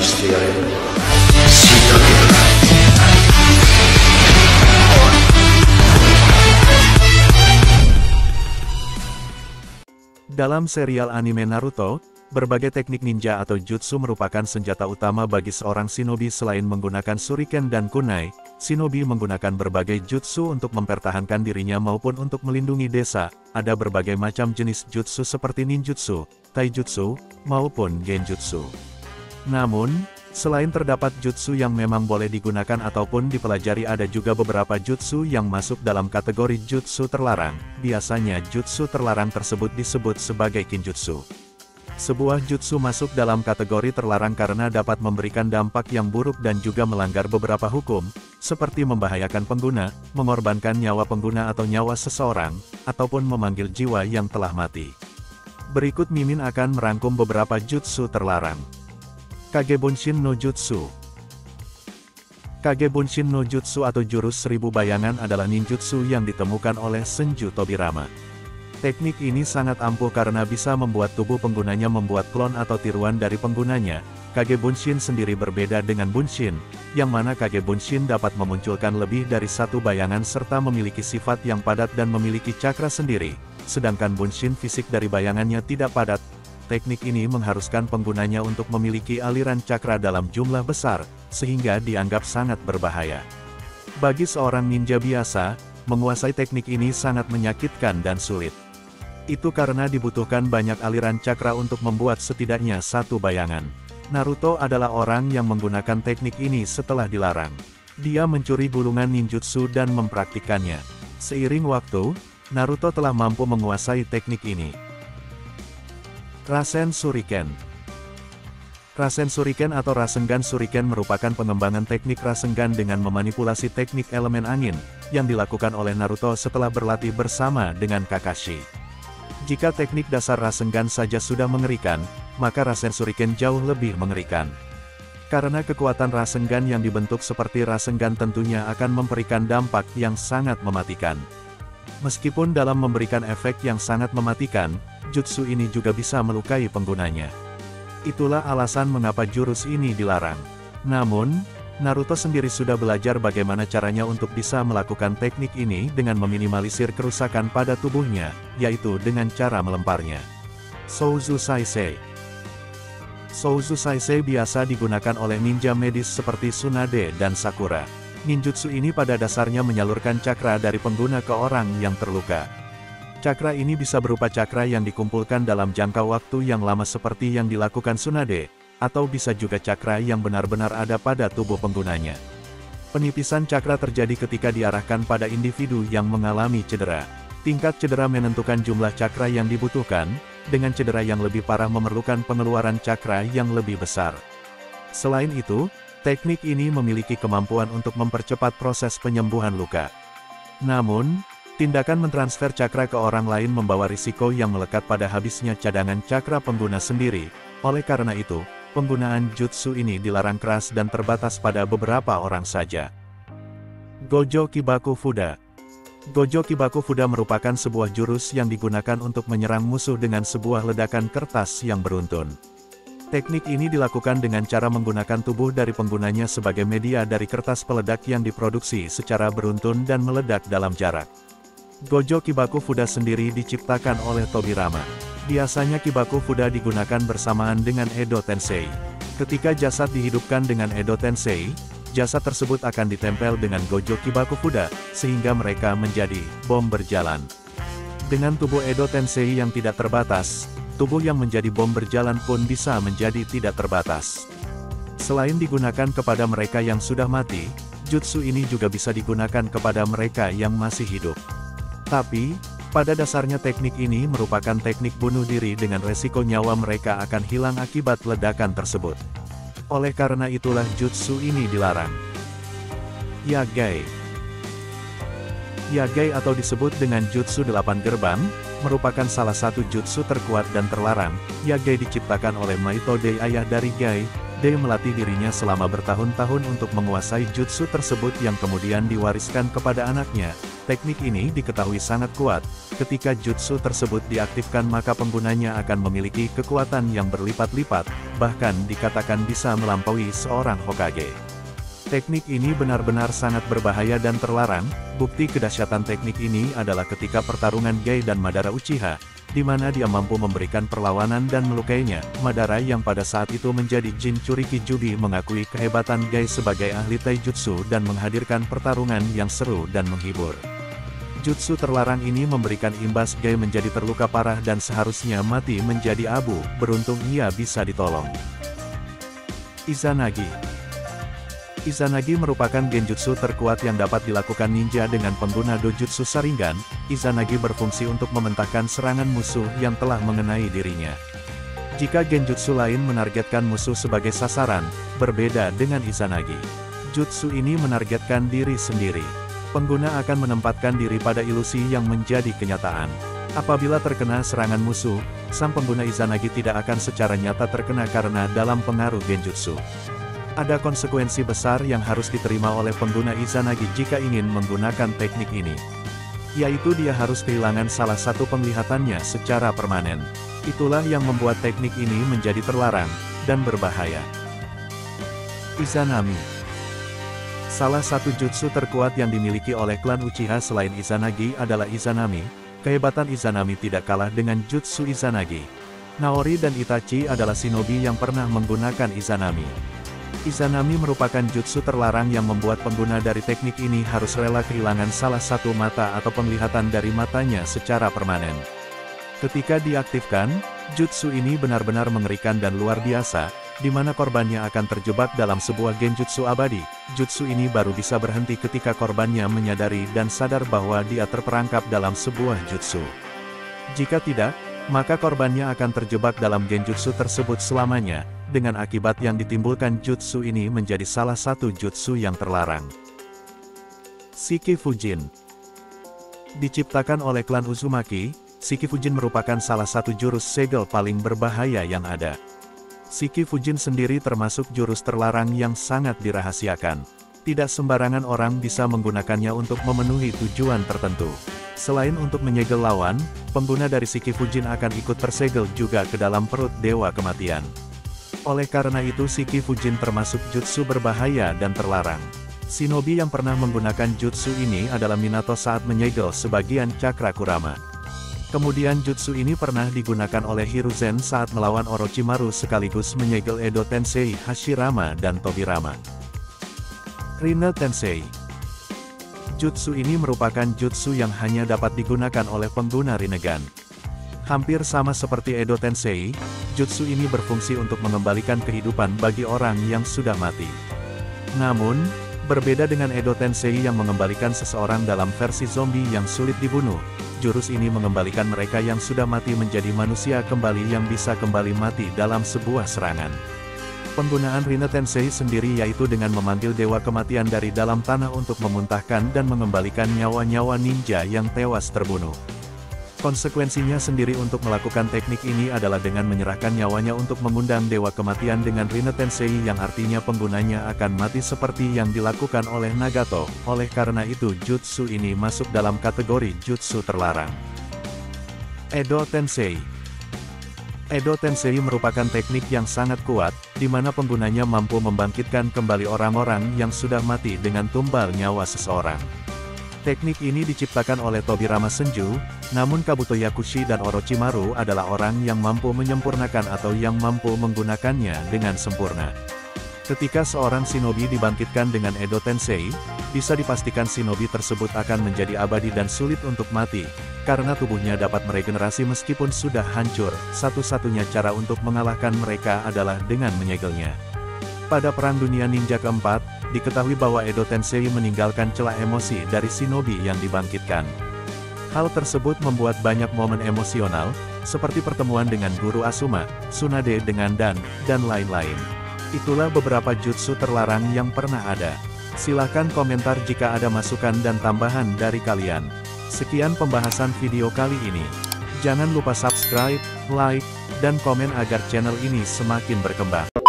してやれるのは死だけだ。Dalam serial anime Naruto, berbagai teknik ninja atau jutsu merupakan senjata utama bagi seorang shinobi. Selain menggunakan shuriken dan kunai, shinobi menggunakan berbagai jutsu untuk mempertahankan dirinya maupun untuk melindungi desa. Ada berbagai macam jenis jutsu seperti ninjutsu, taijutsu, maupun genjutsu. Namun, selain terdapat jutsu yang memang boleh digunakan ataupun dipelajari, ada juga beberapa jutsu yang masuk dalam kategori jutsu terlarang. Biasanya jutsu terlarang tersebut disebut sebagai kinjutsu. Sebuah jutsu masuk dalam kategori terlarang karena dapat memberikan dampak yang buruk dan juga melanggar beberapa hukum, seperti membahayakan pengguna, mengorbankan nyawa pengguna atau nyawa seseorang, ataupun memanggil jiwa yang telah mati. Berikut Mimin akan merangkum beberapa jutsu terlarang. Kagebunshin no Jutsu. Kagebunshin no Jutsu atau jurus 1000 bayangan adalah ninjutsu yang ditemukan oleh Senju Tobirama. Teknik ini sangat ampuh karena bisa membuat tubuh penggunanya membuat klon atau tiruan dari penggunanya. Kagebunshin sendiri berbeda dengan Bunshin, yang mana Kagebunshin dapat memunculkan lebih dari satu bayangan serta memiliki sifat yang padat dan memiliki cakra sendiri, sedangkan Bunshin fisik dari bayangannya tidak padat. Teknik ini mengharuskan penggunanya untuk memiliki aliran cakra dalam jumlah besar, sehingga dianggap sangat berbahaya. Bagi seorang ninja biasa, menguasai teknik ini sangat menyakitkan dan sulit. Itu karena dibutuhkan banyak aliran cakra untuk membuat setidaknya satu bayangan. Naruto adalah orang yang menggunakan teknik ini setelah dilarang. Dia mencuri gulungan ninjutsu dan mempraktikkannya. Seiring waktu, Naruto telah mampu menguasai teknik ini. Rasen Shuriken. Rasen Shuriken atau Rasengan Shuriken merupakan pengembangan teknik Rasengan dengan memanipulasi teknik elemen angin, yang dilakukan oleh Naruto setelah berlatih bersama dengan Kakashi. Jika teknik dasar Rasengan saja sudah mengerikan, maka Rasen Shuriken jauh lebih mengerikan. Karena kekuatan Rasengan yang dibentuk seperti Rasengan tentunya akan memberikan dampak yang sangat mematikan. Meskipun dalam memberikan efek yang sangat mematikan, jutsu ini juga bisa melukai penggunanya. Itulah alasan mengapa jurus ini dilarang. Namun, Naruto sendiri sudah belajar bagaimana caranya untuk bisa melakukan teknik ini dengan meminimalisir kerusakan pada tubuhnya, yaitu dengan cara melemparnya. Souzu Saisei. Souzu Saisei biasa digunakan oleh ninja medis seperti Tsunade dan Sakura. Ninjutsu ini pada dasarnya menyalurkan cakra dari pengguna ke orang yang terluka. Cakra ini bisa berupa cakra yang dikumpulkan dalam jangka waktu yang lama seperti yang dilakukan Tsunade, atau bisa juga cakra yang benar-benar ada pada tubuh penggunanya. Penipisan cakra terjadi ketika diarahkan pada individu yang mengalami cedera. Tingkat cedera menentukan jumlah cakra yang dibutuhkan, dengan cedera yang lebih parah memerlukan pengeluaran cakra yang lebih besar. Selain itu, teknik ini memiliki kemampuan untuk mempercepat proses penyembuhan luka. Namun, tindakan mentransfer cakra ke orang lain membawa risiko yang melekat pada habisnya cadangan cakra pengguna sendiri. Oleh karena itu, penggunaan jutsu ini dilarang keras dan terbatas pada beberapa orang saja. Gojo Kibaku Fuda. Gojo Kibaku Fuda merupakan sebuah jurus yang digunakan untuk menyerang musuh dengan sebuah ledakan kertas yang beruntun. Teknik ini dilakukan dengan cara menggunakan tubuh dari penggunanya sebagai media dari kertas peledak yang diproduksi secara beruntun dan meledak dalam jarak. Gojo Kibaku Fuda sendiri diciptakan oleh Tobirama. Biasanya Kibaku Fuda digunakan bersamaan dengan Edo Tensei. Ketika jasad dihidupkan dengan Edo Tensei, jasad tersebut akan ditempel dengan Gojo Kibaku Fuda, sehingga mereka menjadi bom berjalan. Dengan tubuh Edo Tensei yang tidak terbatas, tubuh yang menjadi bom berjalan pun bisa menjadi tidak terbatas. Selain digunakan kepada mereka yang sudah mati, jutsu ini juga bisa digunakan kepada mereka yang masih hidup. Tapi, pada dasarnya teknik ini merupakan teknik bunuh diri dengan resiko nyawa mereka akan hilang akibat ledakan tersebut. Oleh karena itulah jutsu ini dilarang. Yagai. Yagai atau disebut dengan Jutsu 8 Gerbang, merupakan salah satu jutsu terkuat dan terlarang. Yagai diciptakan oleh Maito Dei, ayah dari Gai. Dai melatih dirinya selama bertahun-tahun untuk menguasai jutsu tersebut yang kemudian diwariskan kepada anaknya. Teknik ini diketahui sangat kuat. Ketika jutsu tersebut diaktifkan maka penggunanya akan memiliki kekuatan yang berlipat-lipat, bahkan dikatakan bisa melampaui seorang Hokage. Teknik ini benar-benar sangat berbahaya dan terlarang. Bukti kedahsyatan teknik ini adalah ketika pertarungan Gai dan Madara Uchiha, di mana dia mampu memberikan perlawanan dan melukainya. Madara yang pada saat itu menjadi Jin Churiki Jubi mengakui kehebatan Gai sebagai ahli taijutsu dan menghadirkan pertarungan yang seru dan menghibur. Jutsu terlarang ini memberikan imbas Gai menjadi terluka parah dan seharusnya mati menjadi abu. Beruntung ia bisa ditolong. Izanagi. Izanagi merupakan genjutsu terkuat yang dapat dilakukan ninja dengan pengguna dojutsu Sharingan. Izanagi berfungsi untuk mementahkan serangan musuh yang telah mengenai dirinya. Jika genjutsu lain menargetkan musuh sebagai sasaran, berbeda dengan Izanagi. Jutsu ini menargetkan diri sendiri. Pengguna akan menempatkan diri pada ilusi yang menjadi kenyataan. Apabila terkena serangan musuh, sang pengguna Izanagi tidak akan secara nyata terkena karena dalam pengaruh genjutsu. Ada konsekuensi besar yang harus diterima oleh pengguna Izanagi jika ingin menggunakan teknik ini. Yaitu dia harus kehilangan salah satu penglihatannya secara permanen. Itulah yang membuat teknik ini menjadi terlarang, dan berbahaya. Izanami. Salah satu jutsu terkuat yang dimiliki oleh klan Uchiha selain Izanagi adalah Izanami. Kehebatan Izanami tidak kalah dengan jutsu Izanagi. Naori dan Itachi adalah shinobi yang pernah menggunakan Izanami. Izanami merupakan jutsu terlarang yang membuat pengguna dari teknik ini harus rela kehilangan salah satu mata atau penglihatan dari matanya secara permanen. Ketika diaktifkan, jutsu ini benar-benar mengerikan dan luar biasa, di mana korbannya akan terjebak dalam sebuah genjutsu abadi. Jutsu ini baru bisa berhenti ketika korbannya menyadari dan sadar bahwa dia terperangkap dalam sebuah jutsu. Jika tidak, maka korbannya akan terjebak dalam genjutsu tersebut selamanya, dengan akibat yang ditimbulkan jutsu ini menjadi salah satu jutsu yang terlarang. Shiki Fujin. Diciptakan oleh klan Uzumaki, Shiki Fujin merupakan salah satu jurus segel paling berbahaya yang ada. Shiki Fujin sendiri termasuk jurus terlarang yang sangat dirahasiakan. Tidak sembarangan orang bisa menggunakannya untuk memenuhi tujuan tertentu. Selain untuk menyegel lawan, pengguna dari Shiki Fujin akan ikut tersegel juga ke dalam perut Dewa Kematian. Oleh karena itu Shiki Fujin termasuk jutsu berbahaya dan terlarang. Shinobi yang pernah menggunakan jutsu ini adalah Minato saat menyegel sebagian cakra Kurama. Kemudian jutsu ini pernah digunakan oleh Hiruzen saat melawan Orochimaru sekaligus menyegel Edo Tensei, Hashirama dan Tobirama. Rinne Tensei. Jutsu ini merupakan jutsu yang hanya dapat digunakan oleh pengguna Rinnegan. Hampir sama seperti Edo Tensei, jutsu ini berfungsi untuk mengembalikan kehidupan bagi orang yang sudah mati. Namun, berbeda dengan Edo Tensei yang mengembalikan seseorang dalam versi zombie yang sulit dibunuh, jurus ini mengembalikan mereka yang sudah mati menjadi manusia kembali yang bisa kembali mati dalam sebuah serangan. Penggunaan Rinne Tensei sendiri yaitu dengan memanggil Dewa Kematian dari dalam tanah untuk memuntahkan dan mengembalikan nyawa-nyawa ninja yang tewas terbunuh. Konsekuensinya sendiri untuk melakukan teknik ini adalah dengan menyerahkan nyawanya untuk mengundang Dewa Kematian dengan Rinne Tensei yang artinya penggunanya akan mati seperti yang dilakukan oleh Nagato. Oleh karena itu jutsu ini masuk dalam kategori jutsu terlarang. Edo Tensei. Edo Tensei merupakan teknik yang sangat kuat, di mana penggunanya mampu membangkitkan kembali orang-orang yang sudah mati dengan tumbal nyawa seseorang. Teknik ini diciptakan oleh Tobirama Senju, namun Kabuto Yakushi dan Orochimaru adalah orang yang mampu menyempurnakan atau yang mampu menggunakannya dengan sempurna. Ketika seorang shinobi dibangkitkan dengan Edo Tensei, bisa dipastikan shinobi tersebut akan menjadi abadi dan sulit untuk mati, karena tubuhnya dapat meregenerasi meskipun sudah hancur. Satu-satunya cara untuk mengalahkan mereka adalah dengan menyegelnya. Pada Perang Dunia Ninja keempat, diketahui bahwa Edo Tensei meninggalkan celah emosi dari shinobi yang dibangkitkan. Hal tersebut membuat banyak momen emosional, seperti pertemuan dengan Guru Asuma, Tsunade dengan dan lain-lain. Itulah beberapa jutsu terlarang yang pernah ada. Silahkan komentar jika ada masukan dan tambahan dari kalian. Sekian pembahasan video kali ini. Jangan lupa subscribe, like, dan komen agar channel ini semakin berkembang.